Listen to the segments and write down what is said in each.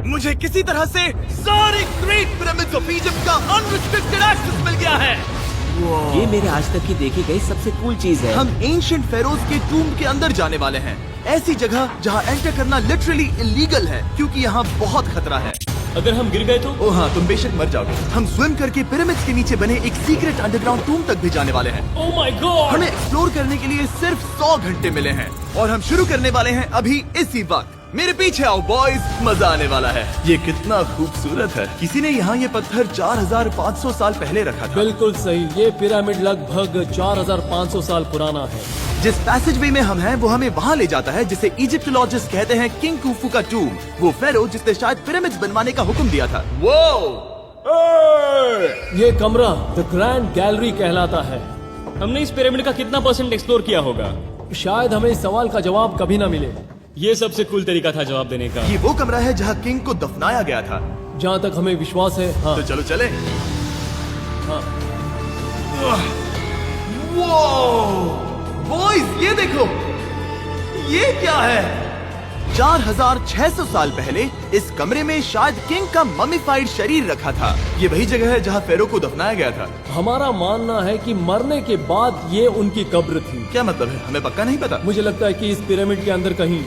मुझे किसी तरह से सारे ग्रेट पिरामिड्स ऑफ इजिप्ट का अनरिस्ट्रिक्टेड एक्सेस मिल गया है। ये मेरे आज तक की देखी गई सबसे कूल चीज है। हम एंशिएंट फेरोज के टूम्ब के अंदर जाने वाले हैं, ऐसी जगह जहाँ एंटर करना लिटरली इलीगल है क्योंकि यहाँ बहुत खतरा है। अगर हम गिर गए तो? ओ हाँ, तुम बेशक मर जाओगे। हम स्विम करके पिरामिड्स के नीचे बने एक सीक्रेट अंडरग्राउंड टूम्ब तक भी जाने वाले हैं। Oh my God! हमें एक्सप्लोर करने के लिए सिर्फ 100 घंटे मिले हैं और हम शुरू करने वाले हैं अभी इसी वक्त। मेरे पीछे आओ बॉयज, मजा आने वाला है। ये कितना खूबसूरत है। किसी ने यहाँ ये पत्थर 4500 साल पहले रखा था। बिल्कुल सही, ये पिरामिड लगभग 4500 साल पुराना है। जिस पैसेज वे में हम हैं वो हमें वहाँ ले जाता है जिसे इजिप्टोलॉजिस्ट कहते हैं किंग खुफू का टूम्ब, वो फेरो जिसने शायद पिरामिड्स बनवाने का हुक्म दिया था। वो ये कमरा द ग्रैंड गैलरी कहलाता है। हमने इस पिरामिड का कितना % एक्सप्लोर किया होगा? शायद हमें इस सवाल का जवाब कभी ना मिले। ये सबसे कूल तरीका था जवाब देने का। ये वो कमरा है जहाँ किंग को दफनाया गया था। जहाँ तक हमें विश्वास है। हाँ। तो चलो चले। हाँ। बॉयज ये देखो, ये क्या है? 4600 साल पहले इस कमरे में शायद किंग का ममीफाइड शरीर रखा था। ये वही जगह है जहाँ फेरो को दफनाया गया था। हमारा मानना है कि मरने के बाद ये उनकी कब्र थी। क्या मतलब है? हमें पक्का नहीं पता। मुझे लगता है कि इस पिरामिड के अंदर कहीं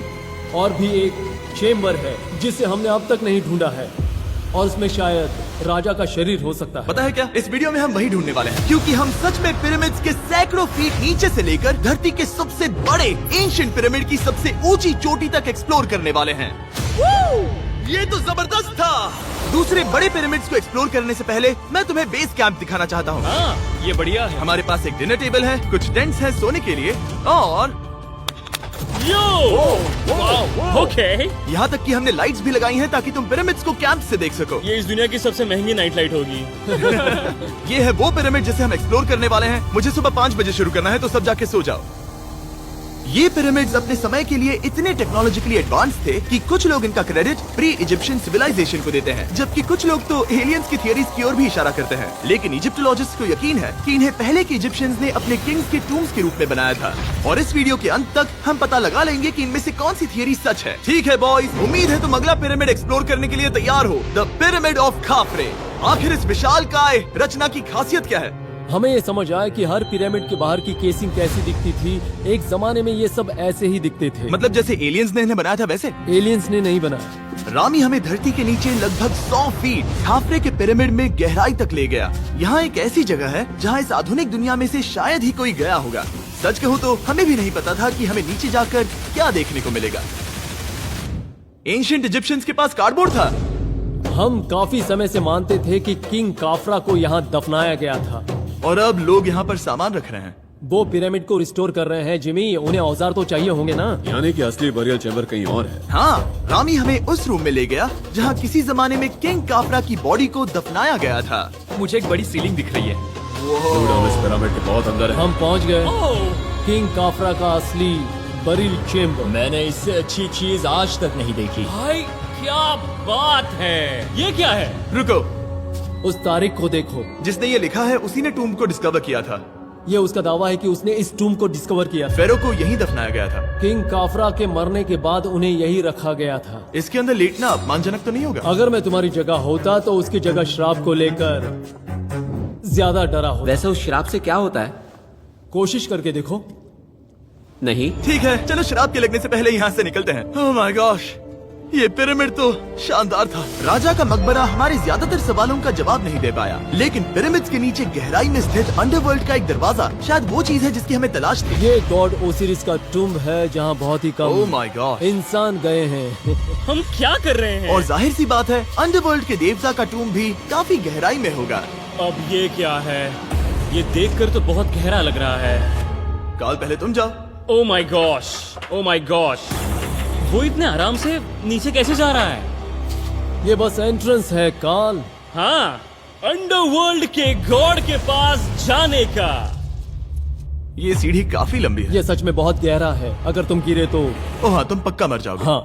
और भी एक चेम्बर है जिसे हमने अब तक नहीं ढूंढा है और इसमें शायद राजा का शरीर हो सकता है। पता है क्या, इस वीडियो में हम वही ढूंढने वाले हैं क्योंकि हम सच में पिरामिड्स के सैकड़ों फीट नीचे से लेकर धरती के सबसे बड़े एंशिएंट पिरामिड की सबसे ऊंची चोटी तक एक्सप्लोर करने वाले हैं। ये तो जबरदस्त था। दूसरे बड़े पिरामिड्स को एक्सप्लोर करने से पहले मैं तुम्हें बेस कैंप दिखाना चाहता हूँ। हाँ, ये बढ़िया है। हमारे पास एक डिनर टेबल है, कुछ टेंट्स हैं सोने के लिए और ओके। यहाँ तक कि हमने लाइट्स भी लगाई हैं ताकि तुम पिरामिड्स को कैंप से देख सको। ये इस दुनिया की सबसे महंगी नाइट लाइट होगी। ये है वो पिरामिड जिसे हम एक्सप्लोर करने वाले हैं। मुझे सुबह 5 बजे शुरू करना है तो सब जाके सो जाओ। ये पिरामिड्स अपने समय के लिए इतने टेक्नोलॉजिकली एडवांस थे कि कुछ लोग इनका क्रेडिट प्री इजिप्शियन सिविलाइजेशन को देते हैं, जबकि कुछ लोग तो एलियंस की थियरीज की ओर भी इशारा करते हैं। लेकिन इजिप्टोलॉजिस्ट को यकीन है कि इन्हें पहले के इजिप्शियंस ने अपने किंग्स के टूम्स के रूप में बनाया था। और इस वीडियो के अंत तक हम पता लगा लेंगे कि इनमें से कौन सी थियरी सच है। ठीक है बॉयज, उम्मीद है तुम अगला पिरामिड एक्सप्लोर करने के लिए तैयार हो, द पिरामिड ऑफ खाफरे। आखिर इस विशालकाय रचना की खासियत क्या है? हमें ये समझ आया कि हर पिरामिड के बाहर की केसिंग कैसी दिखती थी। एक जमाने में ये सब ऐसे ही दिखते थे। मतलब जैसे एलियंस ने इन्हें बनाया था वैसे? एलियंस ने नहीं बनाया। रामी हमें धरती के नीचे लगभग 100 फीट खाफरे के पिरामिड में गहराई तक ले गया। यहाँ एक ऐसी जगह है जहाँ इस आधुनिक दुनिया में से शायद ही कोई गया होगा। सच कहूँ तो हमें भी नहीं पता था कि हमें नीचे जाकर क्या देखने को मिलेगा। एंशिएंट इजिप्शियंस के पास कार्डबोर्ड था। हम काफी समय से मानते थे कि किंग काफरा को यहाँ दफनाया गया था और अब लोग यहाँ पर सामान रख रहे हैं। वो पिरामिड को रिस्टोर कर रहे हैं। जिमी, उन्हें औजार तो चाहिए होंगे ना? यानी कि असली बरियल चैम्बर कहीं और है। हाँ, रामी हमें उस रूम में ले गया जहाँ किसी जमाने में किंग काफरा की बॉडी को दफनाया गया था। मुझे एक बड़ी सीलिंग दिख रही है। दुर्गा हम इस पिरामिड के बहुत अंदर है। हम पहुँच गए किंग काफरा का असली बरिल चेम्बर। मैंने इससे अच्छी चीज आज तक नहीं देखी। भाई क्या बात है! ये क्या है? रुको, उस तारीख को देखो। जिसने ये लिखा है उसी ने टूम्ब को डिस्कवर किया था। ये उसका दावा है कि उसने इस टूम्ब को डिस्कवर किया था। फेरो को यहीं दफनाया गया था। किंग काफरा के मरने के बाद उन्हें यही रखा गया था। इसके अंदर लेटना अपमानजनक तो नहीं होगा? अगर मैं तुम्हारी जगह होता तो उसकी जगह श्राप को लेकर ज्यादा डरा होता। वैसे उस शराब से क्या होता है? कोशिश करके देखो। नहीं। ठीक है, चलो शराब के लगने से पहले यहाँ से निकलते हैं। ओह माय गॉश, ये पिरामिड तो शानदार था। राजा का मकबरा हमारे ज्यादातर सवालों का जवाब नहीं दे पाया, लेकिन पिरामिड्स के नीचे गहराई में स्थित अंडरवर्ल्ड का एक दरवाजा शायद वो चीज है जिसकी हमें तलाश थी। ये गॉड ओसिरिस का टूम्ब है जहाँ बहुत ही ओह कम माय गॉड, इंसान गए हैं। हम क्या कर रहे हैं? और जाहिर सी बात है अंडरवर्ल्ड के देवता का टूम्ब भी काफी गहराई में होगा। अब ये क्या है? ये देखकर तो बहुत गहरा लग रहा है। काल पहले तुम जाओ। Oh my gosh, oh my gosh, वो इतने आराम से नीचे कैसे जा रहा है? ये बस एंट्रेंस है काल। हाँ, अंडरवर्ल्ड के गॉड के पास जाने का। ये सीढ़ी काफी लंबी है। ये सच में बहुत गहरा है। अगर तुम गिरे तो ओह हाँ, तुम पक्का मर जाओगे। हाँ।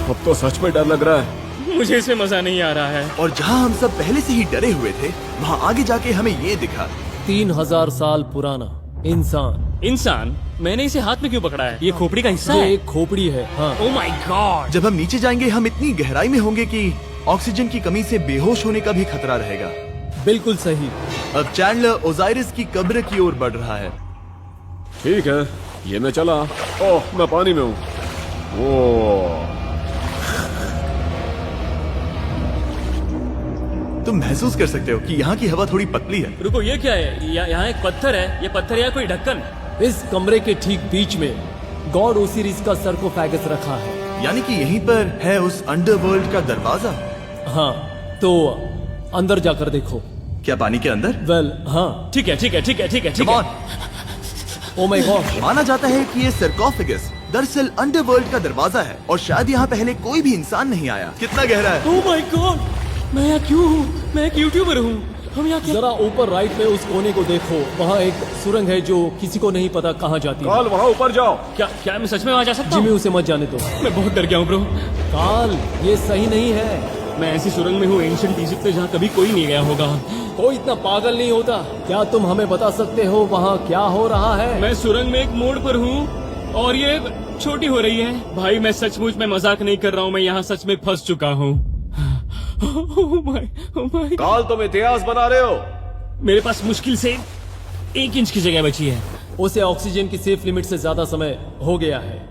अब तो सच में डर लग रहा है। मुझे इसमें मजा नहीं आ रहा है। और जहाँ हम सब पहले से ही डरे हुए थे, वहाँ आगे जाके हमें ये दिखा। 3000 साल पुराना इंसान इंसान, मैंने इसे हाथ में क्यों पकड़ा है? ये खोपड़ी का हिस्सा ये है। एक खोपड़ी है। हाँ, ओ माय गॉड। जब हम नीचे जाएंगे हम इतनी गहराई में होंगे कि ऑक्सीजन की कमी से बेहोश होने का भी खतरा रहेगा। बिल्कुल सही। अब चैंडलर ओजाइरिस की कब्र की ओर बढ़ रहा है। ठीक है, ये मैं चला। ओह, मैं पानी में हूँ। ओह, तुम महसूस कर सकते हो कि यहाँ की हवा थोड़ी पतली है। रुको, ये क्या है? यहाँ एक पत्थर है। ये पत्थर या कोई ढक्कन? इस कमरे के ठीक बीच में गॉड ओसिरिस का सरकोफेगस रखा है। यानी कि यहीं पर है उस अंडरवर्ल्ड का दरवाजा। हाँ, तो अंदर जाकर देखो। क्या पानी के अंदर? वेल, हाँ। ठीक है, ठीक है, ठीक है, ठीक है, ठीक Come है। on। Oh my God. माना जाता है कि ये सरकोफेगस दरअसल अंडरवर्ल्ड का दरवाजा है और शायद यहाँ पहले कोई भी इंसान नहीं आया। कितना गहरा है? ओ माय गॉड, मैं यहाँ क्यों हूँ? मैं एक यूट्यूबर हूँ। हम यहाँ क्या? जरा ऊपर राइट में उस कोने को देखो, वहाँ एक सुरंग है जो किसी को नहीं पता कहाँ जाती है। काल वहाँ ऊपर जाओ। क्या मैं सच में वहाँ जा सकता जिमी हूँ? उसे मत जाने दो। मैं बहुत डर गया हूँ ब्रो। काल, ये सही नहीं है। मैं ऐसी सुरंग में हूँ एंशिएंट इजिप्ट में जहाँ कभी कोई नहीं गया होगा। कोई इतना पागल नहीं होता। क्या तुम हमें बता सकते हो वहाँ क्या हो रहा है? मैं सुरंग में एक मोड़ पर हूँ और ये छोटी हो रही है। भाई मैं सचमुच में मजाक नहीं कर रहा हूँ, मैं यहाँ सच में फंस चुका हूँ। Oh my। काल, तुम इतिहास बना रहे हो। मेरे पास मुश्किल से 1 इंच की जगह बची है। उसे ऑक्सीजन की सेफ लिमिट से ज्यादा समय हो गया है।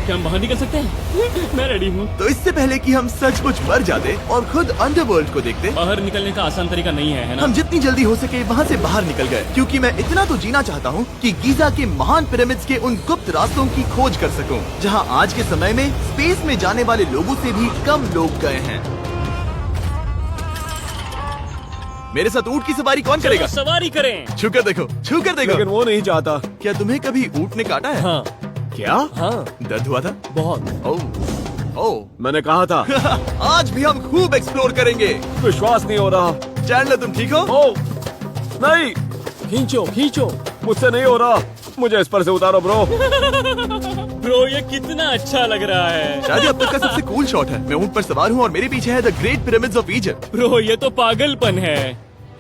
क्या हम बाहर निकल सकते हैं? मैं रेडी हूँ। तो इससे पहले कि हम सचमुच मर जाते और खुद अंडरवर्ल्ड को देखते, बाहर निकलने का आसान तरीका नहीं है ना? हम जितनी जल्दी हो सके वहाँ से बाहर निकल गए, क्योंकि मैं इतना तो जीना चाहता हूँ कि गीजा के महान पिरामिड्स के उन गुप्त रास्तों की खोज कर सकूं, जहाँ आज के समय में स्पेस में जाने वाले लोगों से भी कम लोग गए हैं। मेरे साथ ऊंट की सवारी कौन करेगा? चलो सवारी करें। छूकर देखो, छूकर लेकिन देखो। वो नहीं चाहता। क्या तुम्हें कभी ऊंट ने काटा है? हाँ, क्या? हाँ, दर्द हुआ था? बहुत। ओह मैंने कहा था। आज भी हम खूब एक्सप्लोर करेंगे। विश्वास नहीं हो रहा। चैंडलर तुम ठीक हो? ओह, नहीं, खींचो, खींचो। मुझसे नहीं हो रहा। मुझे इस पर से उतारो ब्रो। ब्रो ये कितना अच्छा लग रहा है। शायद ये अब तक का सबसे कूल शॉट है। मैं ऊंट पर सवार हूँ और मेरे पीछे है the great pyramids of Egypt. Bro ये तो पागलपन है।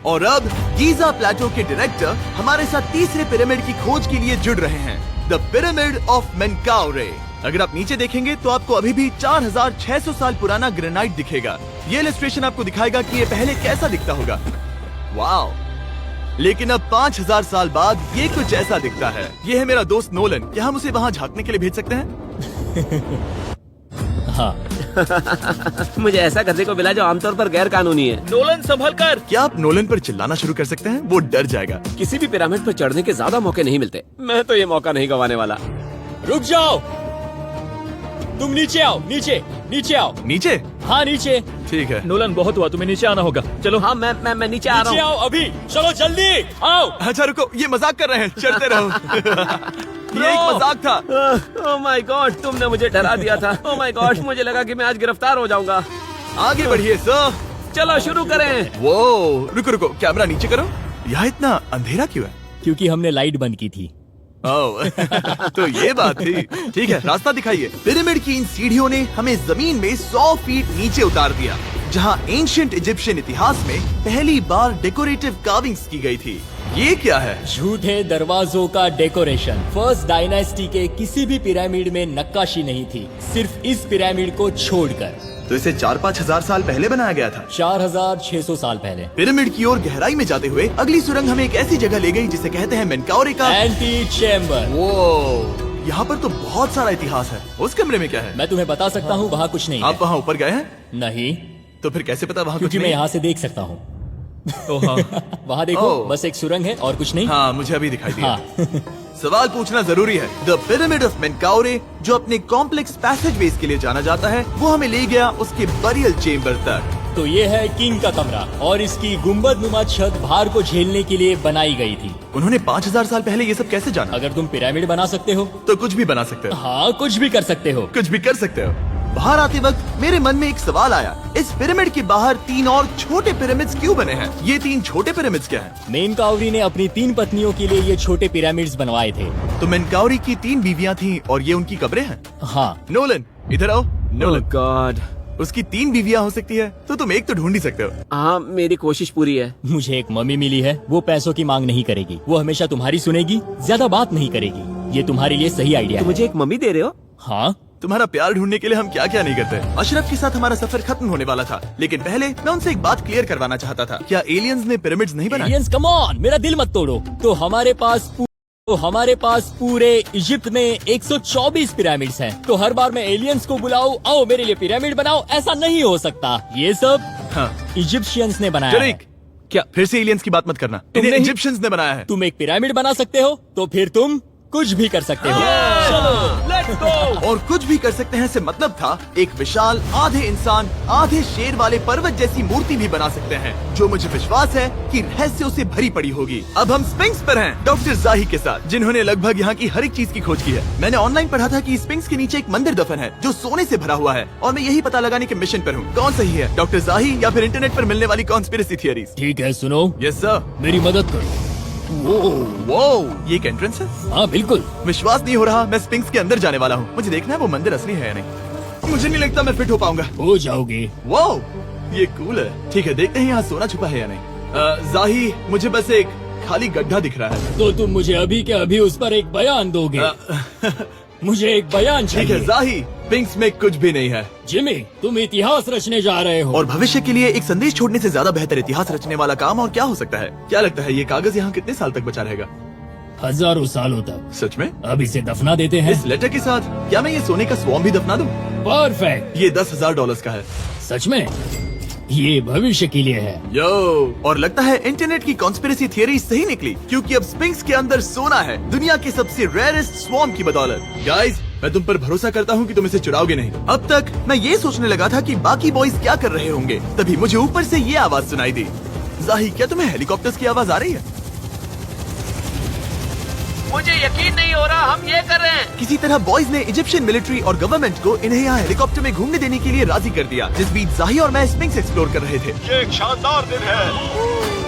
और अब गीजा प्लेटो के डायरेक्टर हमारे साथ तीसरे पिरामिड की खोज के लिए जुड़ रहे हैं, द पिरामिड ऑफ मेनकाउरे। अगर आप नीचे देखेंगे तो आपको अभी भी 4600 साल पुराना ग्रेनाइट दिखेगा। ये इलस्ट्रेशन आपको दिखाएगा कि ये पहले कैसा दिखता होगा। वाओ! लेकिन अब 5000 साल बाद ये कुछ ऐसा दिखता है। ये है मेरा दोस्त नोलन। क्या हम उसे वहाँ झांकने के लिए भेज सकते हैं? हाँ। मुझे ऐसा करने को मिला जो आमतौर पर गैर कानूनी है। नोलन संभल कर। क्या आप नोलन पर चिल्लाना शुरू कर सकते हैं? वो डर जाएगा। किसी भी पिरामिड पर चढ़ने के ज्यादा मौके नहीं मिलते। मैं तो ये मौका नहीं गंवाने वाला। रुक जाओ, तुम नीचे आओ। नीचे नीचे आओ। नीचे? हाँ नीचे। ठीक है। नोलन बहुत हुआ, तुम्हें नीचे आना होगा। चलो हाँ, मैं नीचे आ नीचे रहा हूँ। आओ अभी। चलो जल्दी आओ। अच्छा रुको, ये मजाक कर रहे हैं। चढ़ते रहो। ये एक मजाक था। ओह माय गॉड, तुमने मुझे डरा दिया था। ओह माय गॉड, मुझे लगा कि मैं आज गिरफ्तार हो जाऊंगा। आगे बढ़िए सर। चलो शुरू करें। वो रुको रुको, कैमरा नीचे करो। यहाँ इतना अंधेरा क्यों है? क्योंकि हमने लाइट बंद की थी। ओह, तो ये बात थी। ठीक है, रास्ता दिखाइए। पिरामिड की इन सीढ़ियों ने हमें जमीन में 100 फीट नीचे उतार दिया, जहाँ एंशिएंट इजिप्शियन इतिहास में पहली बार डेकोरेटिव कार्विंग्स की गई थी। ये क्या है? झूठे दरवाजों का डेकोरेशन। फर्स्ट डायनेस्टी के किसी भी पिरामिड में नक्काशी नहीं थी, सिर्फ इस पिरामिड को छोड़कर। तो इसे 4-5 हजार साल पहले बनाया गया था। 4600 साल पहले। पिरामिड की ओर गहराई में जाते हुए अगली सुरंग हमें एक ऐसी जगह ले गई जिसे कहते हैं मेनकाउरे का एंटी चेम्बर। वो यहाँ पर तो बहुत सारा इतिहास है। उस कमरे में क्या है? मैं तुम्हें बता सकता हूँ वहाँ कुछ नहीं आप है। वहाँ ऊपर गए हैं? नहीं, तो फिर कैसे पता वहाँ कुछ क्योंकि मैं नहीं? यहाँ से देख सकता हूँ। वहाँ देखो, ओह। बस एक सुरंग है और कुछ नहीं। हाँ, मुझे अभी दिखाई दिया। हाँ। सवाल पूछना जरूरी है। द पिरामिड ऑफ मेनकाउरे, जो अपने कॉम्प्लेक्स पैसेजवेज के लिए जाना जाता है, वो हमें ले गया उसके बरियल चेम्बर तक। तो ये है किंग का कमरा और इसकी गुम्बदनुमा छत भार को झेलने के लिए बनाई गई थी। उन्होंने 5000 साल पहले ये सब कैसे जाना? अगर तुम पिरामिड बना सकते हो तो कुछ भी बना सकते हो। हाँ, कुछ भी कर सकते हो। कुछ भी कर सकते हो। बाहर आते वक्त मेरे मन में एक सवाल आया, इस पिरामिड के बाहर 3 और छोटे पिरामिड्स क्यों बने हैं? ये 3 छोटे पिरामिड्स क्या हैं? मेनकाउरी ने अपनी 3 पत्नियों के लिए ये छोटे पिरामिड्स बनवाए थे। तो मेनकाउरी की 3 बीवियां थीं और ये उनकी कब्रें हैं। हाँ, नोलन इधर आओ। ओह नोलन, गॉड, उसकी 3 बीवियां हो सकती है, तो तुम एक तो ढूंढ ही सकते हो। हाँ, मेरी कोशिश पूरी है। मुझे एक मम्मी मिली है, वो पैसों की मांग नहीं करेगी, वो हमेशा तुम्हारी सुनेगी, ज्यादा बात नहीं करेगी। ये तुम्हारे लिए सही आइडिया तो है। मुझे एक मम्मी दे रहे हो? हाँ, तुम्हारा प्यार ढूंढने के लिए हम क्या क्या नहीं करते। अशरफ के साथ हमारा सफर खत्म होने वाला था, लेकिन पहले मैं उनसे एक बात क्लियर करवाना चाहता था। क्या एलियंस ने पिरामिड्स नहीं बनाए? एलियंस कम ऑन, मेरा दिल मत तोड़ो। तो हमारे पास पूरे इजिप्ट में 124 पिरामिड्स हैं। तो हर बार मैं एलियंस को बुलाऊं, आओ मेरे लिए पिरामिड बनाओ, ऐसा नहीं हो सकता। ये सब हाँ, इजिप्शियंस ने बनाया है। टरीक, क्या फिर से एलियंस की बात मत करना। इन्हें नहीं- इजिप्शियंस ने बनाया है। तुम एक पिरामिड बना सकते हो, तो फिर तुम कुछ भी कर सकते हो। Let's go. और कुछ भी कर सकते हैं से मतलब था एक विशाल आधे इंसान आधे शेर वाले पर्वत जैसी मूर्ति भी बना सकते हैं, जो मुझे विश्वास है कि रहस्यों से भरी पड़ी होगी। अब हम स्पिंक्स पर हैं, डॉक्टर जाही के साथ, जिन्होंने लगभग यहाँ की हर एक चीज की खोज की है। मैंने ऑनलाइन पढ़ा था कि स्पिंक्स के नीचे एक मंदिर दफन है जो सोने से भरा हुआ है, और मैं यही पता लगाने के मिशन पर हूँ। कौन सही है, डॉक्टर जाही या फिर इंटरनेट पर मिलने वाली कॉन्स्पिरेसी थियरीज? ठीक है, सुनो, यस सर। मेरी मदद करो। वो ये एक एंट्रेंस है? हाँ बिल्कुल। विश्वास नहीं हो रहा, मैं स्पिंक्स के अंदर जाने वाला हूँ। मुझे देखना है वो मंदिर असली है या नहीं। मुझे नहीं लगता मैं फिट हो पाऊंगा। हो जाओगे। वो ये कूल है। ठीक है, देखते हैं यहाँ सोना छुपा है या नहीं। जाही, मुझे बस एक खाली गड्ढा दिख रहा है। तो तुम मुझे अभी के अभी उस पर एक बयान दोगे? मुझे एक बयान ठीक है चाहिए। जाही, स्पिंक्स में कुछ भी नहीं है। जिमी, तुम इतिहास रचने जा रहे हो। और भविष्य के लिए एक संदेश छोड़ने से ज्यादा बेहतर इतिहास रचने वाला काम और क्या हो सकता है? क्या लगता है ये कागज यहाँ कितने साल तक बचा रहेगा? हजारों सालों तक। सच में? अब इसे दफना देते हैं। इस लेटर के साथ क्या मैं ये सोने का स्वॉर्म भी दफना दूं? परफेक्ट। ये $10,000 का है। सच में? ये भविष्य के लिए है। यो, और लगता है इंटरनेट की कॉन्स्पिरेसी थियरी सही निकली, क्योंकि अब स्पिंक्स के अंदर सोना है, दुनिया के सबसे रेयरेस्ट स्वॉर्म की बदौलत। गाइस, मैं तुम पर भरोसा करता हूँ कि तुम इसे चुराओगे नहीं। अब तक मैं ये सोचने लगा था कि बाकी बॉयज क्या कर रहे होंगे, तभी मुझे ऊपर से ये आवाज सुनाई दी। जाही, क्या तुम्हें हेलीकॉप्टर्स की आवाज आ रही है? मुझे यकीन नहीं हो रहा हम ये कर रहे हैं। किसी तरह बॉयज ने इजिप्शियन मिलिट्री और गवर्नमेंट को इन्हें यहाँ हेलीकॉप्टर में घूमने देने के लिए राजी कर दिया, जिस बीच जाही और मैं स्पिंक्स एक्सप्लोर कर रहे थे। ये एक शानदार दिन है।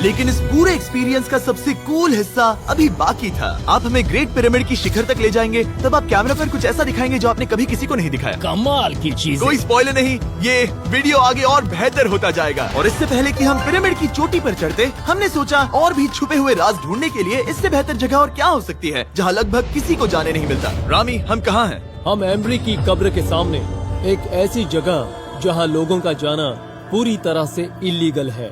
लेकिन इस पूरे एक्सपीरियंस का सबसे कूल हिस्सा अभी बाकी था। आप हमें ग्रेट पिरामिड की शिखर तक ले जाएंगे, तब आप कैमरा पर कुछ ऐसा दिखाएंगे जो आपने कभी किसी को नहीं दिखाया। कमाल की चीज। कोई स्पॉइलर नहीं, ये वीडियो आगे और बेहतर होता जाएगा। और इससे पहले कि हम पिरामिड की चोटी पर चढ़ते, हमने सोचा और भी छुपे हुए राज ढूंढने के लिए इससे बेहतर जगह और क्या हो सकती है, जहाँ लगभग किसी को जाने नहीं मिलता। रामी, हम कहाँ हैं? हम एम्ब्री की कब्र के सामने, एक ऐसी जगह जहां लोगों का जाना पूरी तरह से इलीगल है।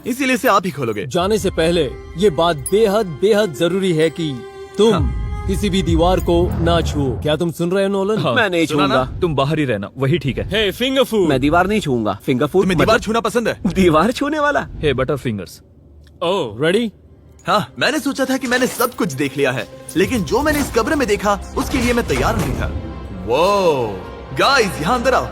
इसीलिए से आप ही खोलोगे। जाने से पहले ये बात बेहद बेहद जरूरी है कि तुम किसी भी दीवार को ना छुओ। क्या तुम सुन रहे हो नोलन? मैं नहीं सुना ना? छूऊंगा। तुम बाहर ही रहना, वही ठीक है। हे फिंगर फूड। मैं दीवार नहीं छूऊंगा। फिंगर फूड तुम्हें दीवार छूना पसंद है? दीवार छूने वाला? हे बटर फिंगर्स। ओह, रेडी? हाँ, मैंने सोचा था कि मैंने सब कुछ देख लिया है, लेकिन जो मैंने इस कब्र में देखा उसके लिए मैं तैयार नहीं था। वो गाइस, यहाँ अंदर आओ।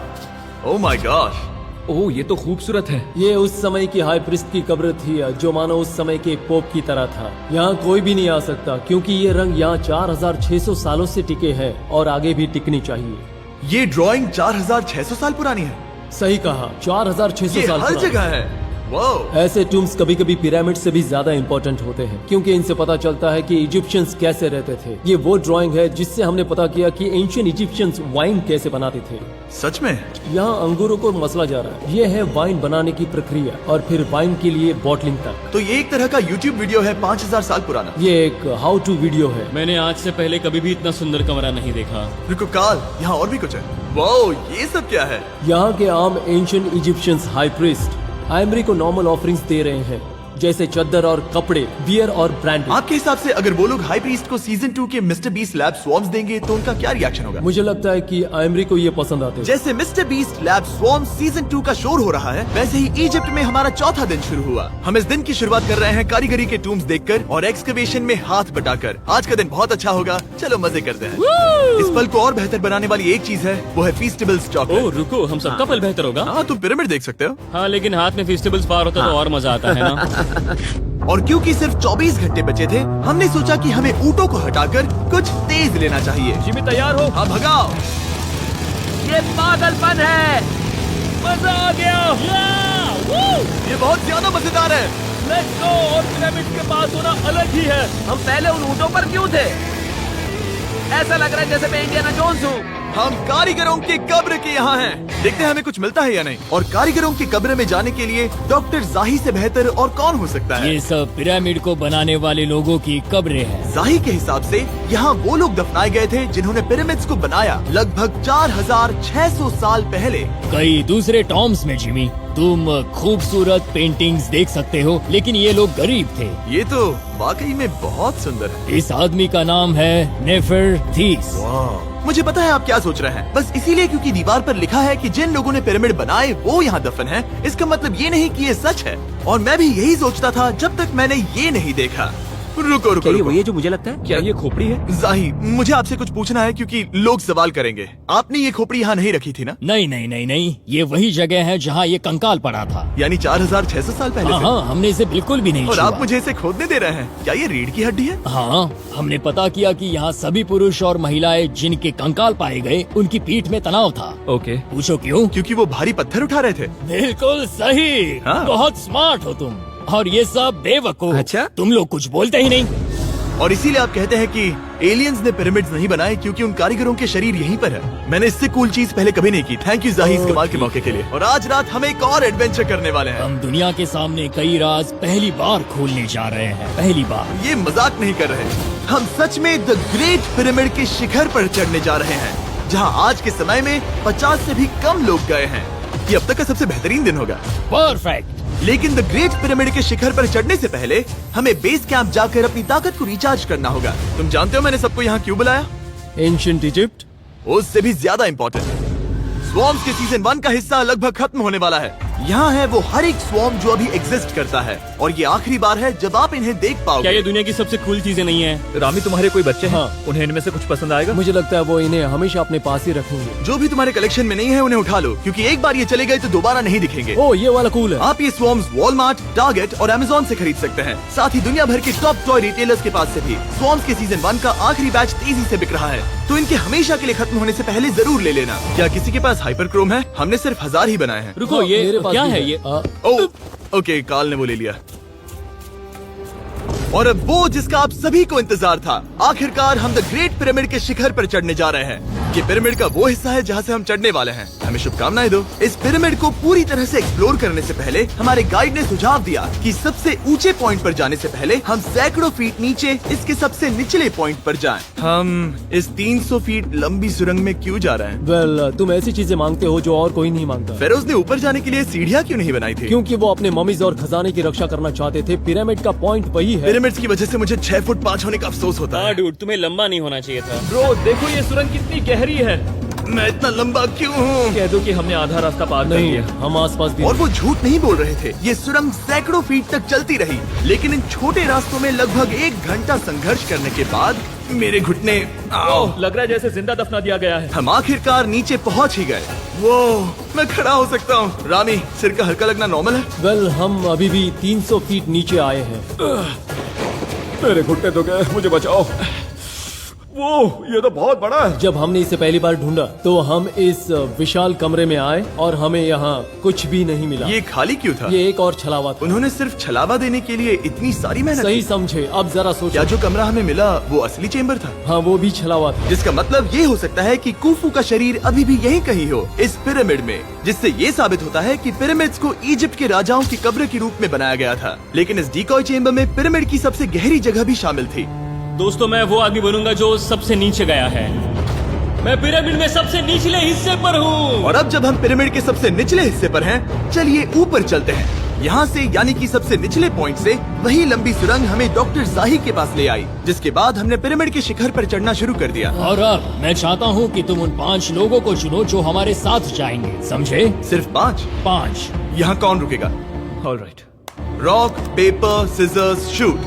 ओह माय गॉश, ओह, ये तो खूबसूरत है। ये उस समय की हाई प्रिस्ट की कब्र थी, जो मानो उस समय के पोप की तरह था। यहाँ कोई भी नहीं आ सकता, क्योंकि ये रंग यहाँ 4600 सालों से टिके हैं और आगे भी टिकनी चाहिए। ये ड्राइंग 4600 साल पुरानी है। सही कहा, 4600 ये साल हर पुरानी। जगह है। वो ऐसे टूम्स कभी कभी पिरामिड से भी ज्यादा इंपॉर्टेंट होते हैं, क्योंकि इनसे पता चलता है कि इजिप्शियंस कैसे रहते थे। ये वो ड्राइंग है जिससे हमने पता किया कि एंशियंट इजिप्शियंस वाइन कैसे बनाते थे। सच में? यहाँ अंगूरों को मसला जा रहा है। ये है वाइन बनाने की प्रक्रिया और फिर वाइन के लिए बॉटलिंग तक। तो ये एक तरह का YouTube वीडियो है 5000 साल पुराना। ये एक हाउ टू वीडियो है। मैंने आज से पहले कभी भी इतना सुंदर कमरा नहीं देखा। रुको काल, यहाँ और भी कुछ है। वो ये सब क्या है? यहाँ के आम एंशियंट इजिप्शियंस हाई प्रीस्ट आइमरी को नॉर्मल ऑफरिंग्स दे रहे हैं, जैसे चद्दर और कपड़े, बियर और ब्रांड। आपके हिसाब से अगर वो लोग हाई प्रीस्ट को सीजन 2 के मिस्टर बीस्ट लैब स्वॉर्म्स देंगे तो उनका क्या रिएक्शन होगा? मुझे लगता है कि आइमरी को ये पसंद आते हैं। जैसे मिस्टर बीस्ट लैब स्वॉर्म्स सीजन 2 का शोर हो रहा है, वैसे ही इजिप्ट में हमारा चौथा दिन शुरू हुआ। हम इस दिन की शुरुआत कर रहे हैं कारीगरी के टूम्स देखकर और एक्सकवेशन में हाथ बटाकर। आज का दिन बहुत अच्छा होगा, चलो मजे करते हैं। इस पल को और बेहतर बनाने वाली एक चीज है, वो है फीस्टेबल्स ओह चॉकलेट। रुको, हम सबका पल बेहतर होगा। हाँ, तुम पिरामिड देख सकते हो। हाँ, लेकिन हाथ में फेस्टिवल्स बार होता तो और मजा आता है ना। और क्योंकि सिर्फ 24 घंटे बचे थे, हमने सोचा कि हमें ऊँटों को हटाकर कुछ तेज लेना चाहिए। जिमी तैयार हो? हाँ, भगाओ। ये पागलपन है। मजा आ गया। ये बहुत ज्यादा मजेदार है। Let's go. और पिरामिड के पास होना अलग ही है। हम पहले उन ऊँटों पर क्यों थे? ऐसा लग रहा है जैसे मैं इंडियाना जोन्स हूँ। हम कारीगरों की कब्र के यहाँ हैं। देखते हैं हमें कुछ मिलता है या नहीं। और कारीगरों की कब्र में जाने के लिए डॉक्टर जाही से बेहतर और कौन हो सकता है। ये सब पिरामिड को बनाने वाले लोगों की कब्रें हैं। जाही के हिसाब से यहाँ वो लोग दफनाए गए थे जिन्होंने पिरामिड्स को बनाया लगभग 4600 साल पहले। कई दूसरे टॉम्स में जिमी तुम खूबसूरत पेंटिंग्स देख सकते हो, लेकिन ये लोग गरीब थे। ये तो वाकई में बहुत सुंदर है। इस आदमी का नाम है नेफरथीस। मुझे पता है आप क्या सोच रहे हैं, बस इसीलिए क्योंकि दीवार पर लिखा है कि जिन लोगों ने पिरामिड बनाए वो यहाँ दफन है, इसका मतलब ये नहीं कि ये सच है। और मैं भी यही सोचता था जब तक मैंने ये नहीं देखा। रुको रुको क्या ये रुको। वही है जो मुझे लगता है? क्या ये खोपड़ी है? जाही, मुझे आपसे कुछ पूछना है क्योंकि लोग सवाल करेंगे। आपने ये खोपड़ी यहाँ नहीं रखी थी ना? नहीं नहीं नहीं नहीं, ये वही जगह है जहाँ ये कंकाल पड़ा था। यानी 4600 साल पहले हाँ से? हाँ, हमने इसे बिल्कुल भी नहीं और छुआ। आप मुझे इसे खोदने दे रहे हैं? क्या ये रीढ़ की हड्डी है? हाँ, हमने पता किया कि यहाँ सभी पुरुष और महिलाएं जिनके कंकाल पाए गए उनकी पीठ में तनाव था। ओके। पूछो क्यों? क्योंकि वो भारी पत्थर उठा रहे थे। बिल्कुल सही। हाँ। बहुत स्मार्ट हो तुम। और ये सब बेवकूफ। अच्छा? तुम लोग कुछ बोलते ही नहीं। और इसीलिए आप कहते हैं कि एलियंस ने पिरामिड्स नहीं बनाए क्योंकि उन कारीगरों के शरीर यहीं पर है। मैंने इससे कूल चीज पहले कभी नहीं की। थैंक यू जाही इस कमाल के मौके के लिए। और आज रात हम एक और एडवेंचर करने वाले हैं। हम दुनिया के सामने कई राज पहली बार खोलने जा रहे हैं। पहली बार। ये मजाक नहीं कर रहे। हम सच में द ग्रेट पिरामिड के शिखर पर चढ़ने जा रहे हैं, जहां आज के समय में 50 से भी कम लोग गए हैं। ये अब तक का सबसे बेहतरीन दिन होगा। परफेक्ट। लेकिन द ग्रेट पिरामिड के शिखर पर चढ़ने से पहले हमें बेस कैंप जाकर अपनी ताकत को रिचार्ज करना होगा। तुम जानते हो मैंने सबको यहाँ क्यों बुलाया? Ancient Egypt. उससे भी ज्यादा इम्पोर्टेंट, स्वॉर्म्स के सीजन 1 का हिस्सा लगभग खत्म होने वाला है। यहाँ है वो हर एक स्वॉर्म जो अभी एग्जिस्ट करता है, और ये आखिरी बार है जब आप इन्हें देख क्या पाओगे। ये दुनिया की सबसे कूल चीजें नहीं है? रामी, तुम्हारे कोई बच्चे हैं? हाँ। उन्हें इनमें से कुछ पसंद आएगा? मुझे लगता है वो इन्हें हमेशा अपने पास ही रखेंगे। जो भी तुम्हारे कलेक्शन में नहीं है उन्हें उठा लो, क्योंकि एक बार ये चले गए तो दोबारा नहीं दिखेंगे। ओ, ये वाला कूल है। आप ये स्वॉर्म्स वॉलमार्ट, टारगेट और अमेज़न से खरीद सकते हैं। साथ ही दुनिया भर के टॉप टॉय रिटेलर्स के पास से भी। स्वॉर्म्स के सीजन 1 का आखिरी बैच तेजी से बिक रहा है, तो इनके हमेशा के लिए खत्म होने से पहले जरूर ले लेना। क्या किसी के पास हाइपर क्रोम है? हमने सिर्फ 1000 ही बनाए हैं। रुको, हाँ, ये मेरे पास क्या भी है ये? ओके, काल ने वो ले लिया। और अब वो जिसका आप सभी को इंतजार था, आखिरकार हम द ग्रेट पिरामिड के शिखर पर चढ़ने जा रहे हैं। ये पिरामिड का वो हिस्सा है जहाँ से हम चढ़ने वाले हैं। हमें शुभकामनाएं दो। इस पिरामिड को पूरी तरह से एक्सप्लोर करने से पहले हमारे गाइड ने सुझाव दिया कि सबसे ऊंचे पॉइंट पर जाने से पहले हम सैकड़ों फीट नीचे इसके सबसे निचले पॉइंट पर जाएं। हम इस 300 फीट लंबी सुरंग में क्यों जा रहे हैं? वेल, तुम ऐसी चीजें मांगते हो जो और कोई नहीं मांगता। फेरोज ने ऊपर जाने के लिए सीढ़ियाँ क्यों नहीं बनाई थी? क्योंकि वो अपने ममीज और खजाने की रक्षा करना चाहते थे। पिरामिड का पॉइंट वही है। पिरामिड्स की वजह से मुझे 6 फुट 5 होने का अफसोस होता हाँ है। डूड, तुम्हें लंबा नहीं होना चाहिए था। ब्रो, देखो ये सुरंग कितनी गहरी है। मैं इतना लंबा क्यों हूँ? कह दो कि हमने आधा रास्ता पार कर नहीं, लिया। हम आसपास भी और वो झूठ नहीं बोल रहे थे। ये सुरंग सैकड़ों फीट तक चलती रही, लेकिन इन छोटे रास्तों में लगभग 1 घंटा संघर्ष करने के बाद मेरे घुटने ओह, लग रहा है जैसे जिंदा दफना दिया गया है। हम आखिरकार नीचे पहुंच ही गए। वो मैं खड़ा हो सकता हूँ। रामी, सिर का हल्का लगना नॉर्मल है? वेल, हम अभी भी 300 फीट नीचे आए हैं। मेरे घुटने तो गए, मुझे बचाओ। वो ये तो बहुत बड़ा है। जब हमने इसे पहली बार ढूंढा तो हम इस विशाल कमरे में आए और हमें यहाँ कुछ भी नहीं मिला। ये खाली क्यों था? ये एक और छलावा था। उन्होंने सिर्फ छलावा देने के लिए इतनी सारी मेहनत सही की। समझे। अब जरा क्या सोचो। जो कमरा हमें मिला वो असली चेम्बर था? हाँ, वो भी छलावा था। जिसका मतलब ये हो सकता है कि कुफू का शरीर अभी भी यहीं कहीं हो, इस पिरामिड में, जिससे ये साबित होता है कि पिरामिड्स को इजिप्ट के राजाओं की कब्र के रूप में बनाया गया था। लेकिन इस डिकॉय चेम्बर में पिरामिड की सबसे गहरी जगह भी शामिल थी। दोस्तों, मैं वो आदमी बनूंगा जो सबसे नीचे गया है। मैं पिरामिड में सबसे निचले हिस्से पर हूँ। और अब जब हम पिरामिड के सबसे निचले हिस्से पर हैं, चलिए ऊपर चलते हैं। यहाँ से, यानी कि सबसे निचले पॉइंट से वही लंबी सुरंग हमें डॉक्टर जाही के पास ले आई, जिसके बाद हमने पिरामिड के शिखर पर चढ़ना शुरू कर दिया। और अब मैं चाहता हूँ कि तुम उन 5 लोगों को चुनो जो हमारे साथ जाएंगे, समझे? सिर्फ 5? 5। यहाँ कौन रुकेगा? Alright. Rock, paper, scissors, shoot.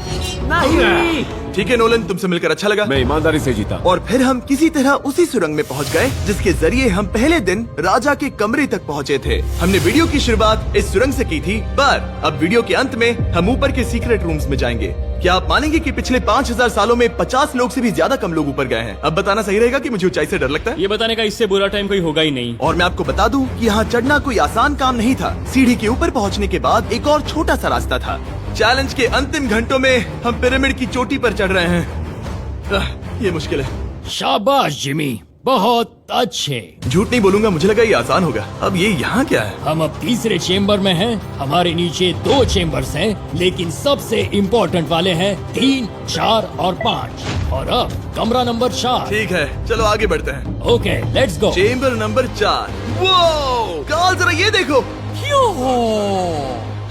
नहीं। ठीक है नोलन, तुमसे मिलकर अच्छा लगा। मैं ईमानदारी से जीता। और फिर हम किसी तरह उसी सुरंग में पहुंच गए जिसके जरिए हम पहले दिन राजा के कमरे तक पहुंचे थे। हमने वीडियो की शुरुआत इस सुरंग से की थी, पर अब वीडियो के अंत में हम ऊपर के सीक्रेट रूम्स में जाएंगे। क्या आप मानेंगे कि पिछले 5000 सालों में 50 लोग से भी ज्यादा कम लोग ऊपर गए हैं? अब बताना सही रहेगा कि मुझे ऊंचाई से डर लगता है? ये बताने का इससे बुरा टाइम कोई होगा ही नहीं। और मैं आपको बता दूं कि यहाँ चढ़ना कोई आसान काम नहीं था। सीढ़ी के ऊपर पहुँचने के बाद एक और छोटा सा रास्ता था। चैलेंज के अंतिम घंटों में हम पिरामिड की चोटी पर चढ़ रहे हैं। ये मुश्किल है। शाबाश जिमी, बहुत अच्छे। झूठ नहीं बोलूंगा, मुझे लगा ये आसान होगा। अब ये यहाँ क्या है? हम अब तीसरे चेम्बर में हैं। हमारे नीचे 2 चेम्बर्स हैं, लेकिन सबसे इम्पोर्टेंट वाले हैं 3, 4 और 5। और अब कमरा नंबर 4। ठीक है, चलो आगे बढ़ते हैं। Okay, let's go. Chamber number 4। वो कार्ल, जरा ये देखो,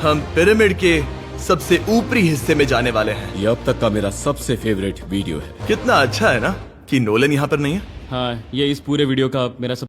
हम पिरामिड के सबसे ऊपरी हिस्से में जाने वाले हैं। ये अब तक का मेरा सबसे फेवरेट वीडियो है। कितना अच्छा है ना कि नोलन यहाँ पर नहीं है। हाँ, ये इस पूरे वीडियो का मेरा